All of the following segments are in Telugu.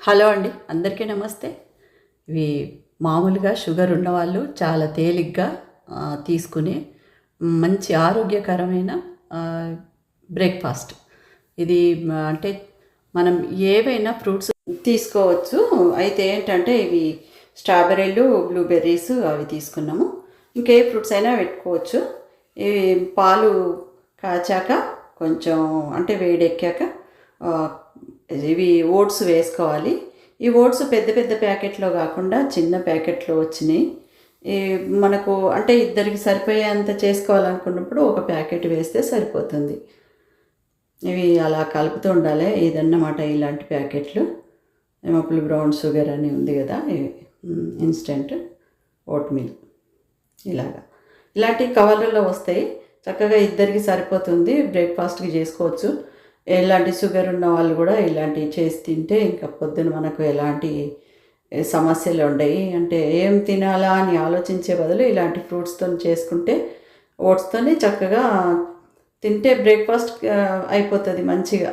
హలో అండి, అందరికీ నమస్తే. ఇవి మామూలుగా షుగర్ ఉన్నవాళ్ళు చాలా తేలిగ్గా తీసుకునే మంచి ఆరోగ్యకరమైన బ్రేక్ఫాస్ట్. ఇది అంటే మనం ఏవైనా ఫ్రూట్స్ తీసుకోవచ్చు. అయితే ఏంటంటే ఇవి స్ట్రాబెర్రీలు, బ్లూబెర్రీస్ అవి తీసుకున్నాము. ఇంకే ఫ్రూట్స్ అయినా పెట్టుకోవచ్చు. ఇవి పాలు కాచాక కొంచెం అంటే వేడెక్కాక ఇవి ఓట్స్ వేసుకోవాలి. ఈ ఓట్స్ పెద్ద పెద్ద ప్యాకెట్లో కాకుండా చిన్న ప్యాకెట్లో వచ్చినాయి. ఈ మనకు అంటే ఇద్దరికి సరిపోయేంత చేసుకోవాలనుకున్నప్పుడు ఒక ప్యాకెట్ వేస్తే సరిపోతుంది. ఇవి అలా కలుపుతూ ఉండాలి. ఇదన్నమాట ఇలాంటి ప్యాకెట్లు. ఎమపుల్ బ్రౌన్ షుగర్ అని ఉంది కదా, ఇన్స్టెంట్ ఓట్ మిల్ ఇలాంటి కవర్లలో వస్తాయి. చక్కగా ఇద్దరికి సరిపోతుంది. బ్రేక్ఫాస్ట్కి చేసుకోవచ్చు. ఎలాంటి షుగర్ ఉన్న వాళ్ళు కూడా ఇలాంటివి చేసి తింటే ఇంకా పొద్దున మనకు ఎలాంటి సమస్యలు ఉండవు. అంటే ఏం తినాలా అని ఆలోచించే బదులు ఇలాంటి ఫ్రూట్స్తో చేసుకుంటే ఓట్స్తో చక్కగా తింటే బ్రేక్ఫాస్ట్ అయిపోతుంది మంచిగా.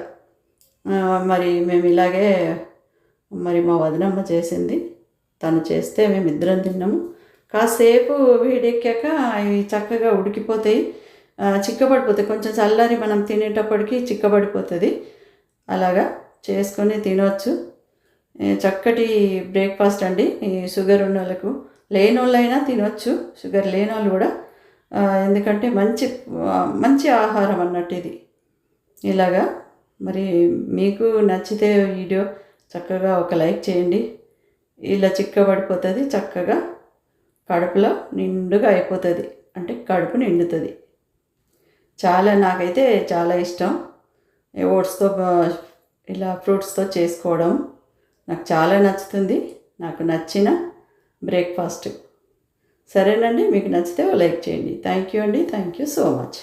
మరి మేము ఇలాగే మా వదినమ్మ చేసింది. తను చేస్తే మేము ఇద్దరం తిన్నాము. కాసేపు వేడెక్కాక అవి చక్కగా ఉడికిపోతాయి, చిక్కబడిపోతాయి. కొంచెం చల్లారి మనం తినేటప్పటికి చిక్కబడిపోతుంది. అలాగా చేసుకొని తినవచ్చు. చక్కటి బ్రేక్ఫాస్ట్ అండి. ఈ షుగర్ ఉన్న వాళ్ళకు, లేని వాళ్ళైనా తినవచ్చు, షుగర్ లేని వాళ్ళు కూడా. ఎందుకంటే మంచి మంచి ఆహారం అన్నట్టు ఇది. ఇలాగా మరి మీకు నచ్చితే వీడియో చక్కగా ఒక లైక్ చేయండి. ఇలా చిక్కబడిపోతుంది, చక్కగా కడుపులో నిండుగా అయిపోతుంది, అంటే కడుపు నిండుతుంది. నాకైతే చాలా ఇష్టం ఓట్స్తో ఇలా ఫ్రూట్స్తో చేసుకోవడం. నాకు చాలా నచ్చుతుంది. నాకు నచ్చిన బ్రేక్ఫాస్ట్. సరేనండి, మీకు నచ్చితే లైక్ చేయండి. థ్యాంక్ యూ అండి. Thank you so much.